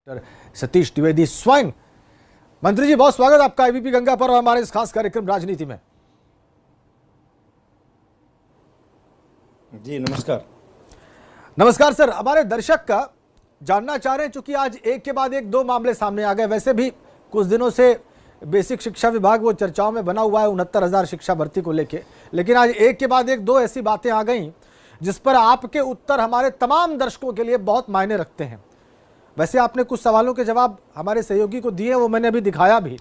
सतीश द्विवेदी स्वयं। मंत्री जी, बहुत स्वागत आपका एबीपी गंगा पर और हमारे इस खास कार्यक्रम राजनीति में। जी नमस्कार। नमस्कार सर। हमारे दर्शक का जानना चाह रहे हैं, चूंकि आज एक के बाद एक दो मामले सामने आ गए। वैसे भी कुछ दिनों से बेसिक शिक्षा विभाग वो चर्चाओं में बना हुआ है 69,000 शिक्षा भर्ती को लेके, लेकिन आज एक के बाद एक दो ऐसी बातें आ गई जिस पर आपके उत्तर हमारे तमाम दर्शकों के लिए बहुत मायने रखते हैं। वैसे आपने कुछ सवालों के जवाब हमारे सहयोगी को दिए, वो मैंने अभी दिखाया भी।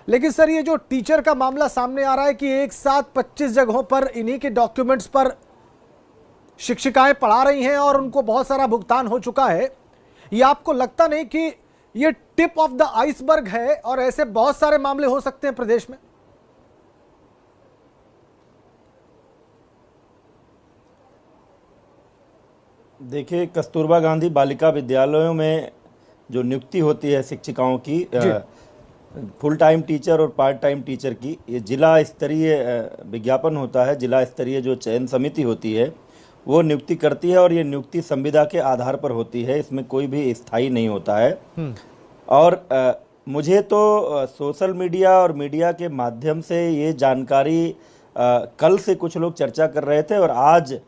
लेकिन सर, ये जो टीचर का मामला सामने आ रहा है कि एक साथ 25 जगहों पर इन्हीं के डॉक्यूमेंट्स पर शिक्षिकाएं पढ़ा रही हैं और उनको बहुत सारा भुगतान हो चुका है, ये आपको लगता नहीं कि ये टिप ऑफ द आइसबर्ग है और ऐसे बहुत सारे मामले हो सकते हैं प्रदेश में? देखिए, कस्तूरबा गांधी बालिका विद्यालयों में जो नियुक्ति होती है शिक्षिकाओं की, फुल टाइम टीचर और पार्ट टाइम टीचर की, ये जिला स्तरीय विज्ञापन होता है। जिला स्तरीय जो चयन समिति होती है वो नियुक्ति करती है और ये नियुक्ति संविदा के आधार पर होती है, इसमें कोई भी स्थायी नहीं होता है। और मुझे तो सोशल मीडिया और मीडिया के माध्यम से ये जानकारी कल से कुछ लोग चर्चा कर रहे थे और आज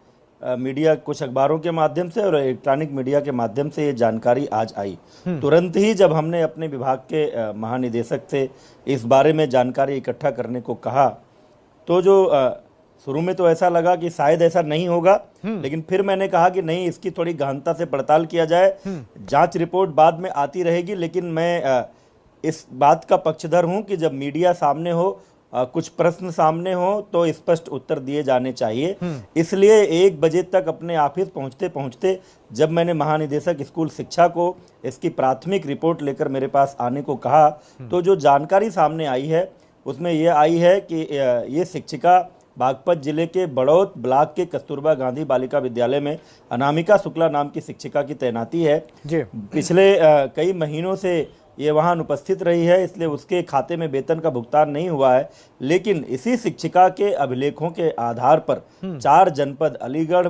मीडिया, कुछ अखबारों के माध्यम से और इलेक्ट्रॉनिक मीडिया के माध्यम से ये जानकारी आज आई। तुरंत ही जब हमने अपने विभाग के महानिदेशक से इस बारे में जानकारी इकट्ठा करने को कहा, तो जो शुरू में तो ऐसा लगा कि शायद ऐसा नहीं होगा, लेकिन फिर मैंने कहा कि नहीं, इसकी थोड़ी गहनता से पड़ताल किया जाए। जांच रिपोर्ट बाद में आती रहेगी, लेकिन मैं इस बात का पक्षधर हूं कि जब मीडिया सामने हो, कुछ प्रश्न सामने हो, तो स्पष्ट उत्तर दिए जाने चाहिए। इसलिए 1 बजे तक अपने ऑफिस पहुंचते पहुंचते जब मैंने महानिदेशक स्कूल शिक्षा को इसकी प्राथमिक रिपोर्ट लेकर मेरे पास आने को कहा, तो जो जानकारी सामने आई है उसमें यह आई है कि ये शिक्षिका बागपत जिले के बड़ौत ब्लॉक के कस्तूरबा गांधी बालिका विद्यालय में अनामिका शुक्ला नाम की शिक्षिका की तैनाती है। पिछले कई महीनों से ये वहां अनुपस्थित रही है, इसलिए उसके खाते में वेतन का भुगतान नहीं हुआ है। लेकिन इसी शिक्षिका के अभिलेखों के आधार पर 4 जनपद अलीगढ़,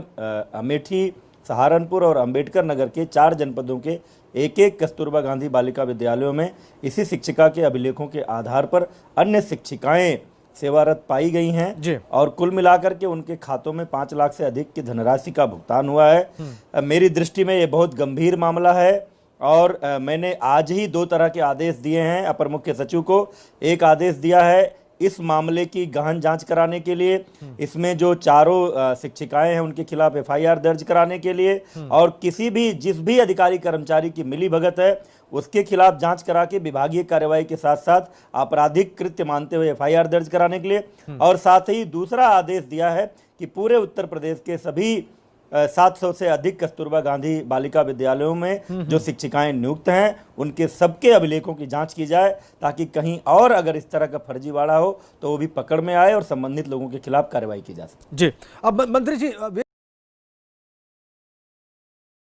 अमेठी, सहारनपुर और अंबेडकर नगर के 4 जनपदों के एक कस्तूरबा गांधी बालिका विद्यालयों में इसी शिक्षिका के अभिलेखों के आधार पर अन्य शिक्षिकाएं सेवारत पाई गई हैं और कुल मिलाकर के उनके खातों में 5 लाख से अधिक की धनराशि का भुगतान हुआ है। मेरी दृष्टि में ये बहुत गंभीर मामला है और मैंने आज ही 2 तरह के आदेश दिए हैं अपर मुख्य सचिव को। एक आदेश दिया है इस मामले की गहन जांच कराने के लिए, इसमें जो चारों शिक्षिकाएं हैं उनके खिलाफ एफआईआर दर्ज कराने के लिए, और किसी भी जिस भी अधिकारी कर्मचारी की मिलीभगत है उसके खिलाफ जांच करा के विभागीय कार्यवाही के साथ साथ आपराधिक कृत्य मानते हुए एफआईआर दर्ज कराने के लिए। और साथ ही दूसरा आदेश दिया है कि पूरे उत्तर प्रदेश के सभी 700 से अधिक कस्तूरबा गांधी बालिका विद्यालयों में जो शिक्षिकाएं नियुक्त हैं उनके सबके अभिलेखों की जांच की जाए, ताकि कहीं और अगर इस तरह का फर्जीवाड़ा हो तो वो भी पकड़ में आए और संबंधित लोगों के खिलाफ कार्रवाई की जा सके। जी, अब मंत्री जी